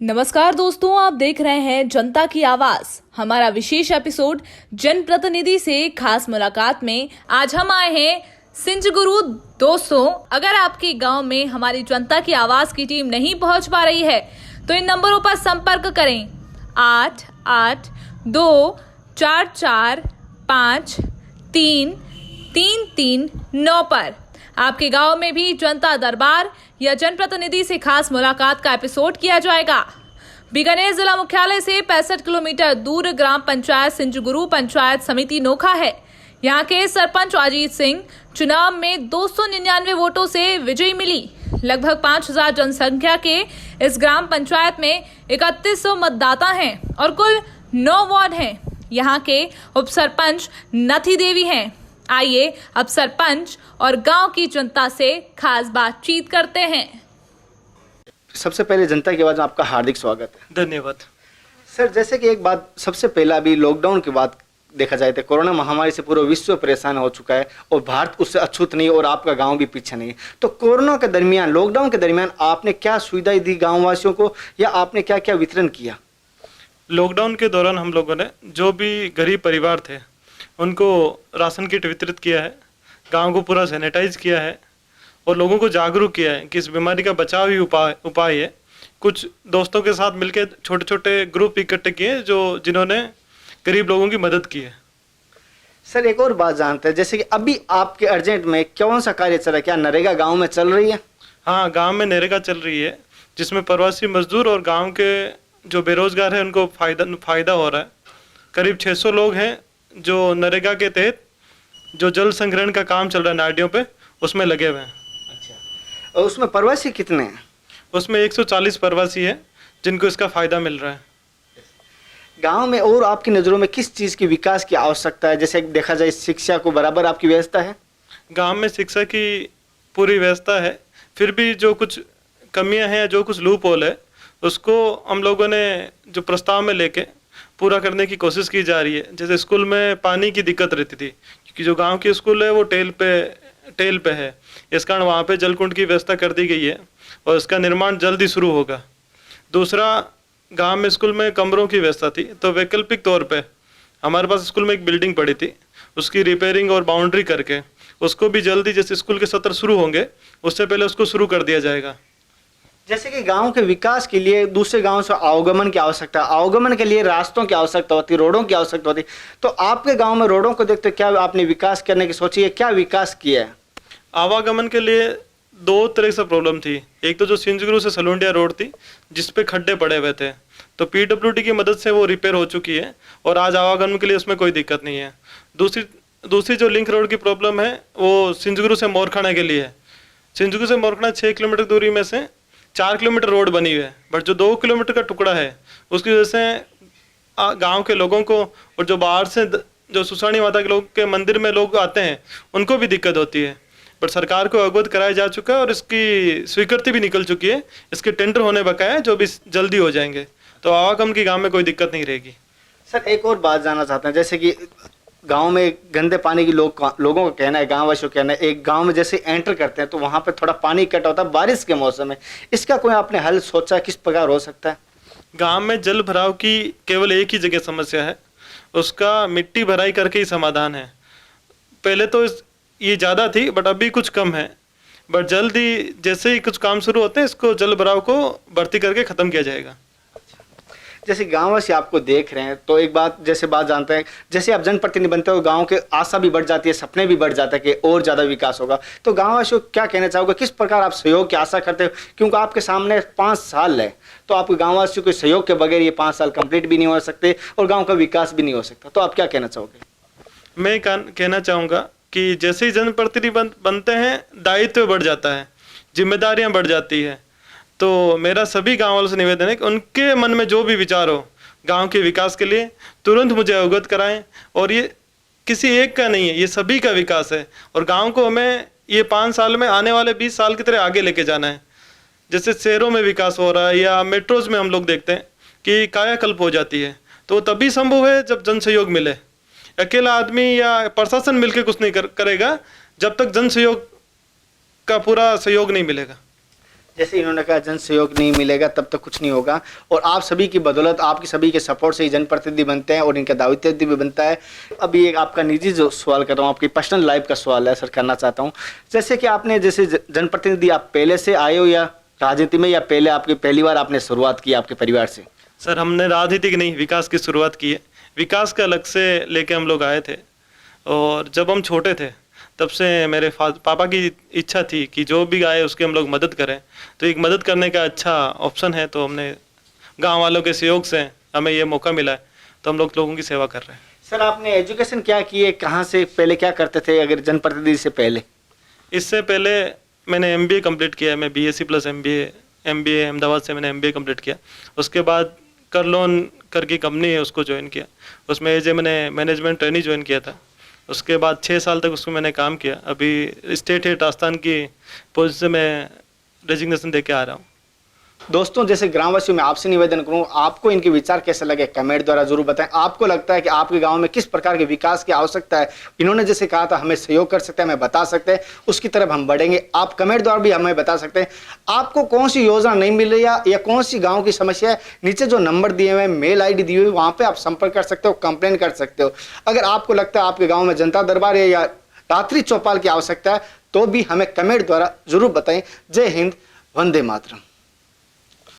नमस्कार दोस्तों, आप देख रहे हैं जनता की आवाज। हमारा विशेष एपिसोड जनप्रतिनिधि से खास मुलाकात में आज हम आए हैं सिंचगुरु। दोस्तों, अगर आपके गांव में हमारी जनता की आवाज की टीम नहीं पहुंच पा रही है तो इन नंबरों पर संपर्क करें 8824453339 पर। आपके गांव में भी जनता दरबार या जनप्रतिनिधि से खास मुलाकात का एपिसोड किया जाएगा। बीकानेर जिला मुख्यालय से 65 किलोमीटर दूर ग्राम पंचायत सिंचगुरु पंचायत समिति नोखा है। यहाँ के सरपंच अजीत सिंह चुनाव में 299 वोटों से विजयी मिली। लगभग 5000 जनसंख्या के इस ग्राम पंचायत में 3100 मतदाता हैं और कुल 9 वार्ड हैं। यहाँ के उप सरपंच नथी देवी हैं। आइए अब सरपंच और गांव की जनता से खास बातचीत करते हैं। सबसे पहले जनता की आवाज में आपका हार्दिक स्वागत है। धन्यवाद सर, जैसे कि एक बात सबसे पहला अभी लॉकडाउन की बात देखा जाए तो कोरोना महामारी से पूरा विश्व परेशान हो चुका है और भारत उससे अछूत नहीं और आपका गांव भी पीछे नहीं है। तो कोरोना के दरमियान, लॉकडाउन के दरमियान आपने क्या सुविधाएं दी गाँव वासियों को या आपने क्या क्या वितरण किया? लॉकडाउन के दौरान हम लोगों ने जो भी गरीब परिवार थे उनको राशन किट वितरित किया है, गांव को पूरा सैनिटाइज किया है और लोगों को जागरूक किया है कि इस बीमारी का बचाव ही उपाय है। कुछ दोस्तों के साथ मिलकर छोटे छोटे ग्रुप इकट्ठे किए जिन्होंने गरीब लोगों की मदद की है। सर, एक और बात जानते हैं, जैसे कि अभी आपके अर्जेंट में कौन सा कार्य चल रहा है? क्या नरेगा गाँव में चल रही है? हाँ, गाँव में नरेगा चल रही है जिसमें प्रवासी मजदूर और गाँव के जो बेरोजगार हैं उनको फ़ायदा हो रहा है। करीब 600 लोग हैं जो नरेगा के तहत जो जल संग्रहण का काम चल रहा है नालियों पे, उसमें लगे हुए हैं। अच्छा, और उसमें प्रवासी कितने हैं? उसमें 140 प्रवासी हैं जिनको इसका फ़ायदा मिल रहा है। गांव में और आपकी नज़रों में किस चीज़ की विकास की आवश्यकता है? जैसे देखा जाए शिक्षा को बराबर आपकी व्यवस्था है? गांव में शिक्षा की पूरी व्यवस्था है, फिर भी जो कुछ कमियां हैं, जो कुछ लूप होल है, उसको हम लोगों ने जो प्रस्ताव में लेके पूरा करने की कोशिश की जा रही है। जैसे स्कूल में पानी की दिक्कत रहती थी क्योंकि जो गांव की स्कूल है वो टेल पे है, इस कारण वहाँ पे जलकुंड की व्यवस्था कर दी गई है और इसका निर्माण जल्द ही शुरू होगा। दूसरा, गांव में स्कूल में कमरों की व्यवस्था थी, तो वैकल्पिक तौर पे हमारे पास स्कूल में एक बिल्डिंग पड़ी थी, उसकी रिपेयरिंग और बाउंड्री करके उसको भी जल्दी, जैसे स्कूल के सत्र शुरू होंगे उससे पहले उसको शुरू कर दिया जाएगा। जैसे कि गांव के विकास के लिए दूसरे गांव से आवागमन की आवश्यकता है, आवागमन के लिए रास्तों की आवश्यकता होती है, रोडों की आवश्यकता होती है। तो आपके गांव में रोडों को देखते क्या आपने विकास करने की सोची है? क्या विकास किया है? आवागमन के लिए 2 तरह से प्रॉब्लम थी। एक तो जो सिंचगुरु से सलूंडिया रोड थी जिस पे खड्डे पड़े हुए थे, तो PWD की मदद से वो रिपेयर हो चुकी है और आज आवागमन के लिए उसमें कोई दिक्कत नहीं है। दूसरी जो लिंक रोड की प्रॉब्लम है वो सिंचगुरु से मोरखाना के लिए है। सिंचगुरु से मोरखाना 6 किलोमीटर दूरी में से 4 किलोमीटर रोड बनी हुई है, बट जो 2 किलोमीटर का टुकड़ा है उसकी वजह से गांव के लोगों को और जो बाहर से जो सुसानी माता के लोग के मंदिर में लोग आते हैं उनको भी दिक्कत होती है। बट सरकार को अवगत कराया जा चुका है और इसकी स्वीकृति भी निकल चुकी है। इसके टेंडर होने बकाया है जो भी जल्दी हो जाएंगे, तो आवागमन की गाँव में कोई दिक्कत नहीं रहेगी। सर, एक और बात जानना चाहते हैं, जैसे कि गांव में गंदे पानी की लोगों का कहना है, गांव वासियों का कहना है, एक गांव में जैसे एंटर करते हैं तो वहां पे थोड़ा पानी इकट्ठा होता है बारिश के मौसम में, इसका कोई आपने हल सोचा? किस प्रकार हो सकता है? गांव में जल भराव की केवल एक ही जगह समस्या है, उसका मिट्टी भराई करके ही समाधान है। पहले तो ये ज़्यादा थी बट अभी कुछ कम है, बट जल्दी जैसे ही कुछ काम शुरू होते हैं इसको जल भराव को भर्ती करके ख़त्म किया जाएगा। जैसे गाँववासी आपको देख रहे हैं तो एक बात जानते हैं, जैसे आप जनप्रतिनिधि बनते हो गांव के आशा भी बढ़ जाती है, सपने भी बढ़ जाते हैं कि और ज़्यादा विकास होगा। तो गाँववासियों को क्या कहना चाहोगे? किस प्रकार आप सहयोग की आशा करते हो? क्योंकि आपके सामने 5 साल है, तो आपके गाँववासियों के सहयोग के बगैर ये 5 साल कंप्लीट भी नहीं हो सकते और गाँव का विकास भी नहीं हो सकता। तो आप क्या कहना चाहोगे? मैं कहना चाहूँगा कि जैसे ही जनप्रतिनिधि बनते हैं दायित्व बढ़ जाता है, जिम्मेदारियाँ बढ़ जाती है। तो मेरा सभी गाँव वालों से निवेदन है कि उनके मन में जो भी विचार हो गांव के विकास के लिए तुरंत मुझे अवगत कराएं। और ये किसी एक का नहीं है, ये सभी का विकास है और गांव को हमें ये 5 साल में आने वाले 20 साल की तरह आगे लेके जाना है। जैसे शहरों में विकास हो रहा है या मेट्रोज में हम लोग देखते हैं कि कायाकल्प हो जाती है, तो तभी संभव है जब जन सहयोग मिले। अकेला आदमी या प्रशासन मिलकर कुछ नहीं करेगा जब तक जन सहयोग का पूरा सहयोग नहीं मिलेगा। जैसे इन्होंने कहा जन सहयोग नहीं मिलेगा तब तक कुछ नहीं होगा, और आप सभी की बदौलत, आपकी सभी के सपोर्ट से ही जनप्रतिनिधि बनते हैं और इनका दायित्व भी बनता है। अभी एक आपका निजी जो सवाल कर रहा हूँ, आपकी पर्सनल लाइफ का सवाल है सर, करना चाहता हूँ। जैसे कि आपने जैसे जनप्रतिनिधि आप पहले से आए हो या राजनीति में, या पहले आपकी पहली बार आपने शुरुआत की आपके परिवार से? सर हमने राजनीति की नहीं, विकास की शुरुआत की है। विकास का अलग से लेके हम लोग आए थे, और जब हम छोटे थे तब से मेरे पापा की इच्छा थी कि जो भी आए उसकी हम लोग मदद करें, तो एक मदद करने का अच्छा ऑप्शन है, तो हमने गांव वालों के सहयोग से हमें ये मौका मिला है, तो हम लोग लोगों की सेवा कर रहे हैं। सर आपने एजुकेशन क्या की है, कहाँ से, पहले क्या करते थे अगर जनप्रतिनिधि से पहले? इससे पहले मैंने MBA कंप्लीट किया है, मैं BSc प्लस MBA अहमदाबाद से मैंने MBA कंप्लीट किया। उसके बाद कर लोन करके कंपनी है उसको ज्वाइन किया, उसमें एज ए मैंने मैनेजमेंट ट्रेनिंग ज्वाइन किया था। उसके बाद 6 साल तक उसमें मैंने काम किया। अभी स्टेट हेड राजस्थान की पोस्ट से मैं रेजिग्नेशन दे के आ रहा हूँ। दोस्तों जैसे ग्रामवासियों में आपसे निवेदन करूं, आपको इनके विचार कैसे लगे कमेंट द्वारा जरूर बताएं। आपको लगता है कि आपके गांव में किस प्रकार के विकास की आवश्यकता है? इन्होंने जैसे कहा था हमें सहयोग कर सकते हैं, हमें बता सकते हैं, उसकी तरफ हम बढ़ेंगे। आप कमेंट द्वारा भी हमें बता सकते हैं आपको कौन सी योजना नहीं मिल रही है या कौन सी गाँव की समस्या है। नीचे जो नंबर दिए हुए हैं, मेल ID दी हुई है, वहाँ पर आप संपर्क कर सकते हो, कंप्लेन कर सकते हो। अगर आपको लगता है आपके गाँव में जनता दरबार है या रात्रि चौपाल की आवश्यकता है तो भी हमें कमेंट द्वारा जरूर बताएं। जय हिंद, वंदे मातरम।